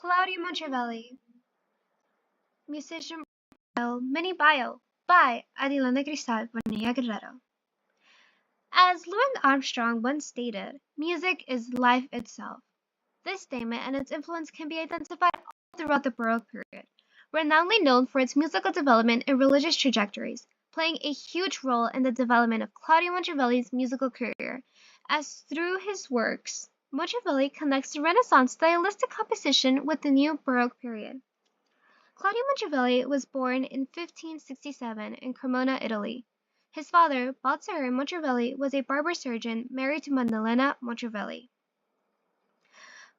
Claudio Monteverdi, musician mini bio by Adilene Bonilla Guerrero. As Louis Armstrong once stated, music is life itself. This statement and its influence can be identified all throughout the Baroque period, renownedly known for its musical development and religious trajectories, playing a huge role in the development of Claudio Monteverdi's musical career, as through his works, Monteverdi connects the Renaissance stylistic composition with the new Baroque period. Claudio Monteverdi was born in 1567 in Cremona, Italy. His father, Baldassare Monteverdi, was a barber surgeon married to Maddalena Monteverdi.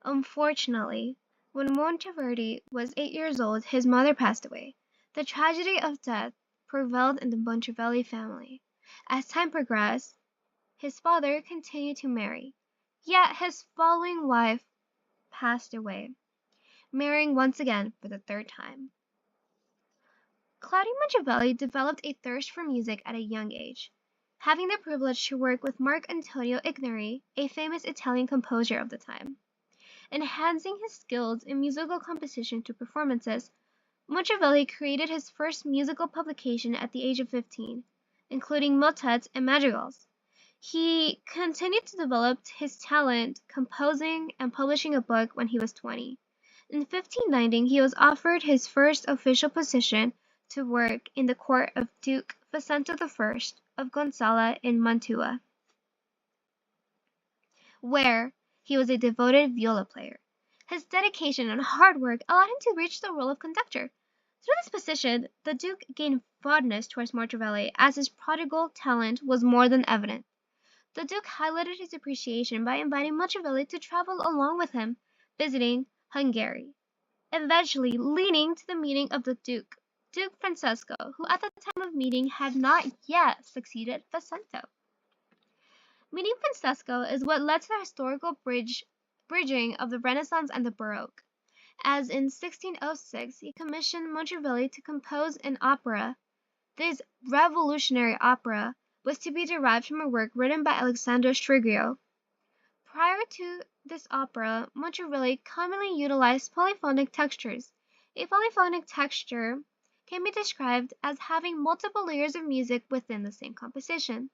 Unfortunately, when Monteverdi was 8 years old, his mother passed away. The tragedy of death prevailed in the Monteverdi family. As time progressed, his father continued to marry, yet his following wife passed away, marrying once again for the third time. Claudio Monteverdi developed a thirst for music at a young age, having the privilege to work with Marc Antonio Ignari, a famous Italian composer of the time. Enhancing his skills in musical composition through performances, Monteverdi created his first musical publication at the age of 15, including motets and madrigals. He continued to develop his talent composing and publishing a book when he was 20. In 1590, he was offered his first official position to work in the court of Duke Vicente I of Gonzaga in Mantua, where he was a devoted viola player. His dedication and hard work allowed him to reach the role of conductor. Through this position, the Duke gained fondness towards Monteverdi, as his prodigal talent was more than evident. The Duke highlighted his appreciation by inviting Monteverdi to travel along with him, visiting Hungary, eventually leading to the meeting of the Duke Francesco, who at the time of meeting had not yet succeeded Vicente. Meeting Francesco is what led to the historical bridging of the Renaissance and the Baroque, as in 1606 he commissioned Monteverdi to compose an opera. This revolutionary opera was to be derived from a work written by Alexander Strigio. Prior to this opera, Monteverdi commonly utilized polyphonic textures. A polyphonic texture can be described as having multiple layers of music within the same composition,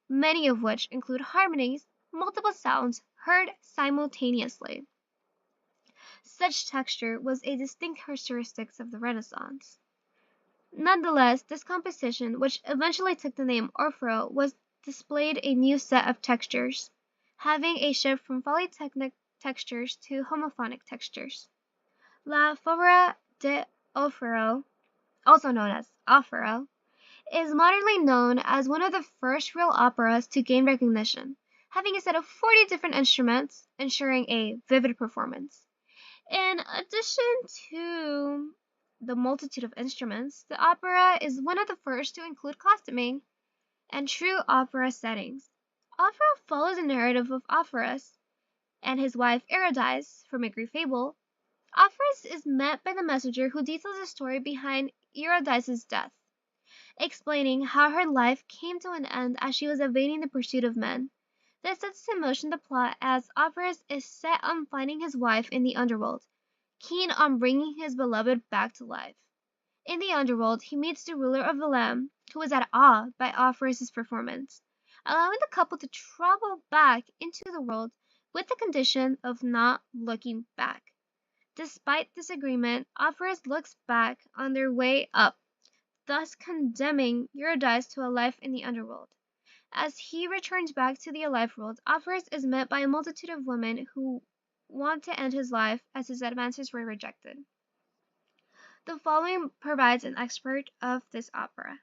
many of which include harmonies, multiple sounds heard simultaneously. Such texture was a distinct characteristic of the Renaissance. Nonetheless, this composition, which eventually took the name Orfeo, was displayed a new set of textures, having a shift from polyphonic textures to homophonic textures. La Favora de Orfeo, also known as Orfeo, is modernly known as one of the first real operas to gain recognition, having a set of 40 different instruments, ensuring a vivid performance. In addition to the multitude of instruments, the opera is one of the first to include costuming and true opera settings. Orfeo follows the narrative of Orpheus and his wife Eurydice from a Greek fable. Orpheus is met by the messenger who details the story behind Eurydice's death, explaining how her life came to an end as she was evading the pursuit of men. This sets in motion the plot as Orpheus is set on finding his wife in the underworld, keen on bringing his beloved back to life. In the underworld, he meets the ruler of the Lamb, who is at awe by Orpheus' performance, allowing the couple to travel back into the world with the condition of not looking back. Despite disagreement, Orpheus looks back on their way up, thus condemning Eurydice to a life in the underworld. As he returns back to the alive world, Orpheus is met by a multitude of women who want to end his life as his advances were rejected. The following provides an excerpt of this opera.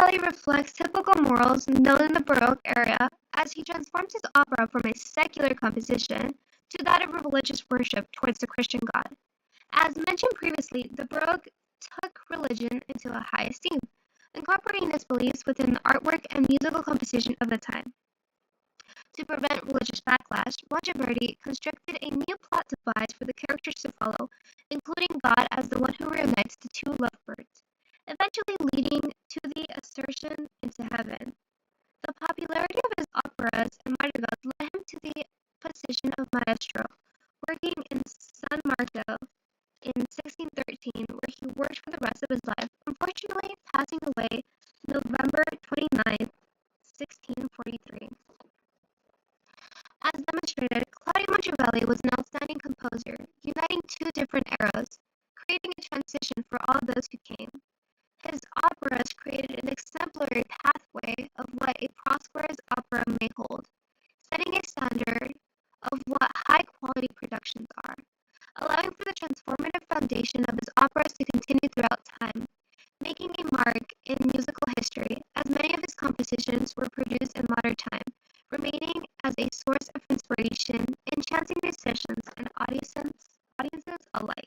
Monteverdi reflects typical morals known in the Baroque era as he transforms his opera from a secular composition to that of religious worship towards the Christian God. As mentioned previously, the Baroque took religion into a high esteem, incorporating its beliefs within the artwork and musical composition of the time. To prevent religious backlash, Monteverdi constructed a new plot device for the characters to follow, including God as the one who reunites the two lovebirds, eventually leading to the ascension into heaven. The popularity of his operas and madrigals led him to the position of maestro, working in San Marco in 1613, where he worked for the rest of his life, unfortunately passing away November 29, 1643. As demonstrated, Claudio Monteverdi was an outstanding composer, uniting two different eras, creating a transition for all those who came. His operas created an exemplary pathway of what a prosperous opera may hold, setting a standard of what high-quality productions are, allowing for the transformative foundation of his operas to continue throughout time, making a mark in musical history, as many of his compositions were produced in modern time,